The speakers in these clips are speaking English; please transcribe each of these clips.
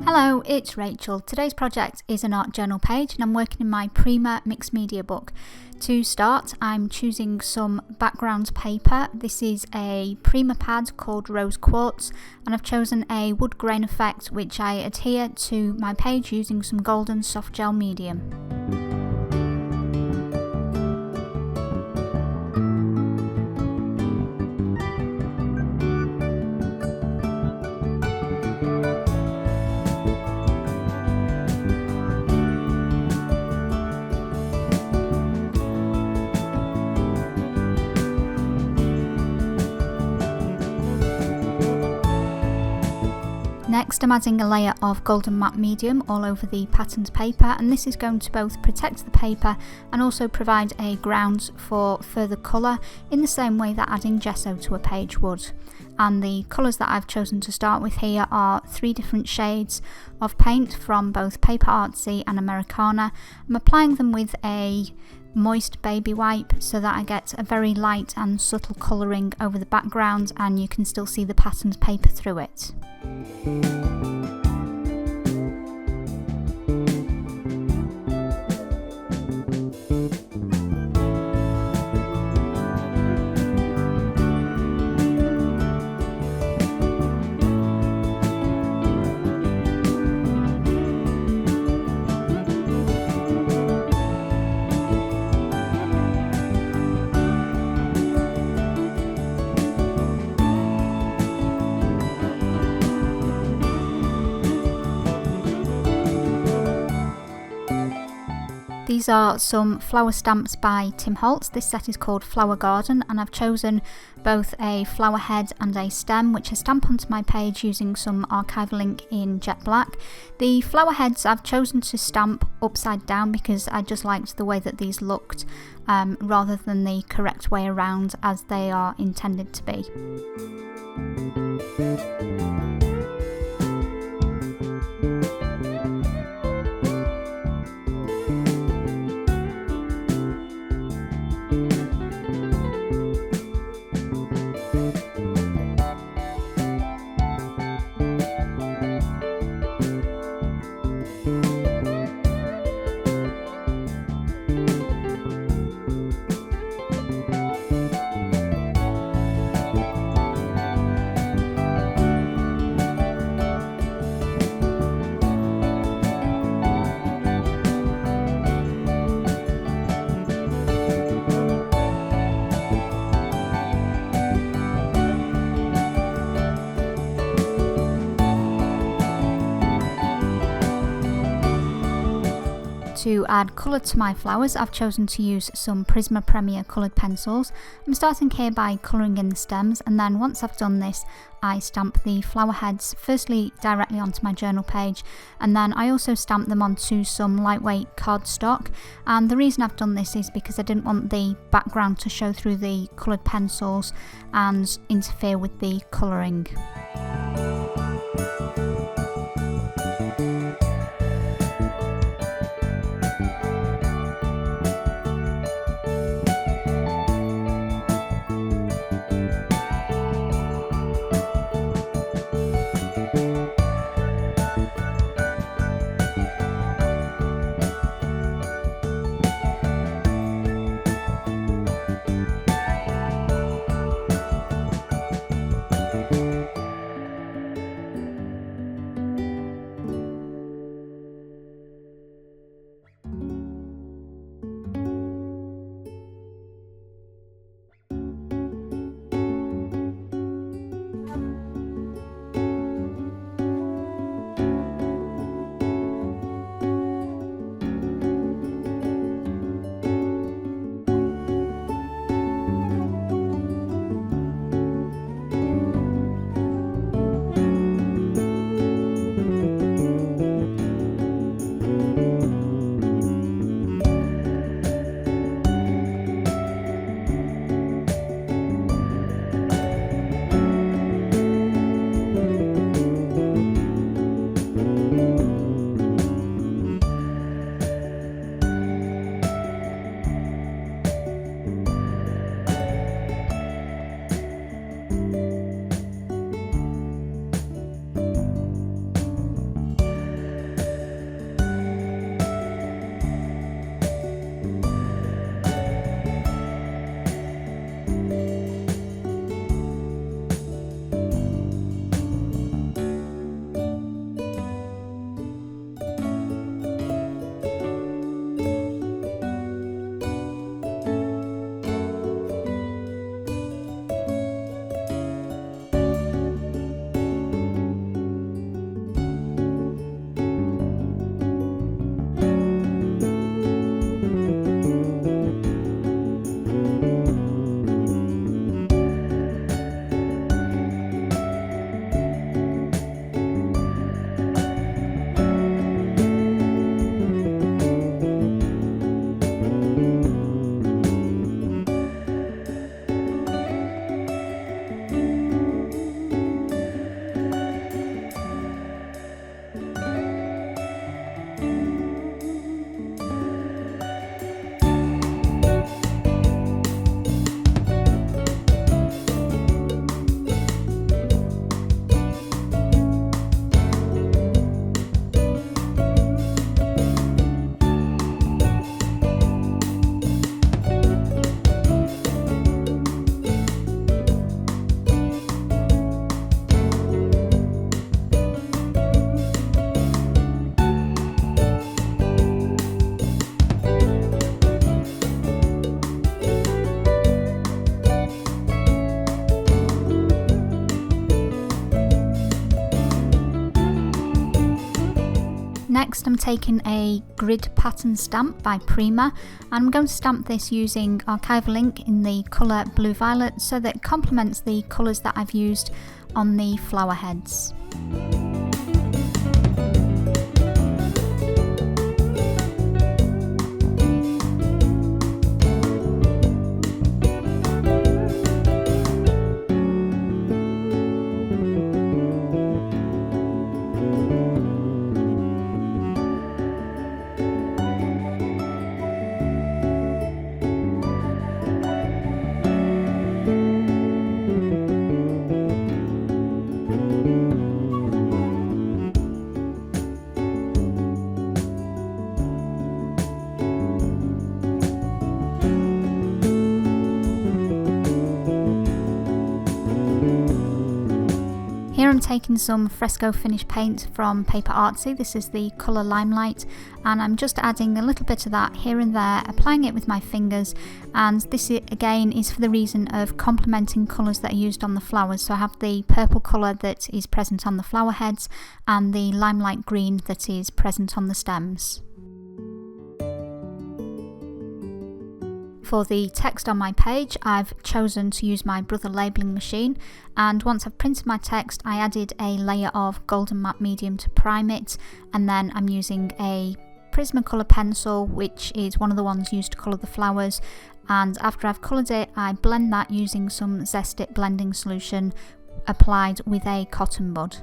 Hello, it's Rachel. Today's project is an art journal page and I'm working in my Prima Mixed Media Book. To start, I'm choosing some background paper. This is a Prima pad called Rose Quartz and I've chosen a wood grain effect which I adhere to my page using some golden soft gel medium. Next, I'm adding a layer of golden matte medium all over the patterned paper, and this is going to both protect the paper and also provide a ground for further colour in the same way that adding gesso to a page would. And the colours that I've chosen to start with here are 3 different shades of paint from both PaperAtsy and Americana. I'm applying them with a moist baby wipe so that I get a very light and subtle colouring over the background and you can still see the patterned paper through it. These are some flower stamps by Holtz. This set is called Flower Garden and I've chosen both a flower head and a stem which I stamp onto my page using some archival ink in jet black. The flower heads I've chosen to stamp upside down because I just liked the way that these looked rather than the correct way around as they are intended to be. To add colour to my flowers, I've chosen to use some Prisma Premier coloured pencils. I'm starting here by colouring in the stems, and then once I've done this I stamp the flower heads firstly directly onto my journal page, and then I also stamp them onto some lightweight cardstock. And the reason I've done this is because I didn't want the background to show through the coloured pencils and interfere with the colouring. Next I'm taking a grid pattern stamp by Prima, and I'm going to stamp this using archival ink in the colour Blue Violet so that it complements the colours that I've used on the flower heads. Here I'm taking some fresco finish paint from PaperAtsy. This is the colour Limelight, and I'm just adding a little bit of that here and there, applying it with my fingers, and this again is for the reason of complementing colours that are used on the flowers. So I have the purple colour that is present on the flower heads and the Limelight green that is present on the stems. For the text on my page, I've chosen to use my Brother labelling machine, and once I've printed my text I added a layer of golden matte medium to prime it, and then I'm using a Prisma colour pencil, which is one of the ones used to colour the flowers, and after I've coloured it I blend that using some Zest-It blending solution applied with a cotton bud.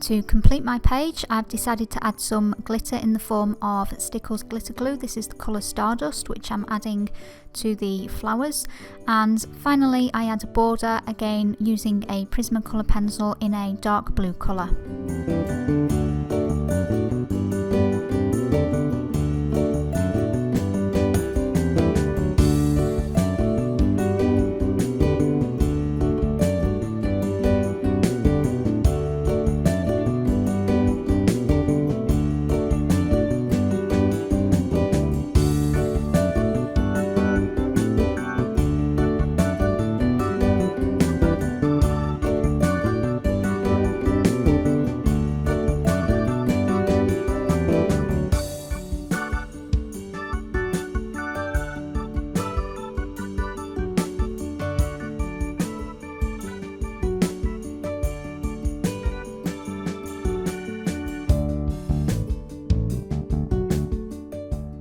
To complete my page, I've decided to add some glitter in the form of Stickles glitter glue. This is the colour Stardust, which I'm adding to the flowers. And finally I add a border, again using a Prisma colour pencil in a dark blue colour.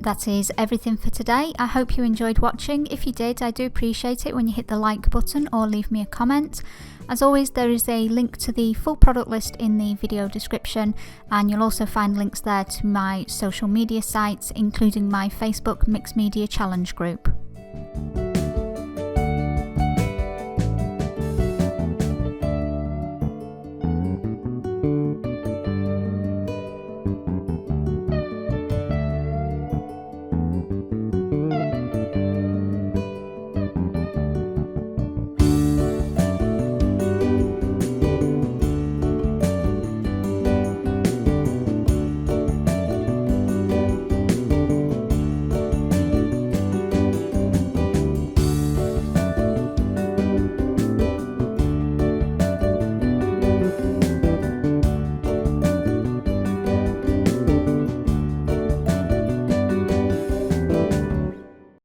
That is everything for today. I hope you enjoyed watching. If you did, I do appreciate it when you hit the like button or leave me a comment. As always, there is a link to the full product list in the video description, and you'll also find links there to my social media sites, including my Facebook Mixed Media Challenge group.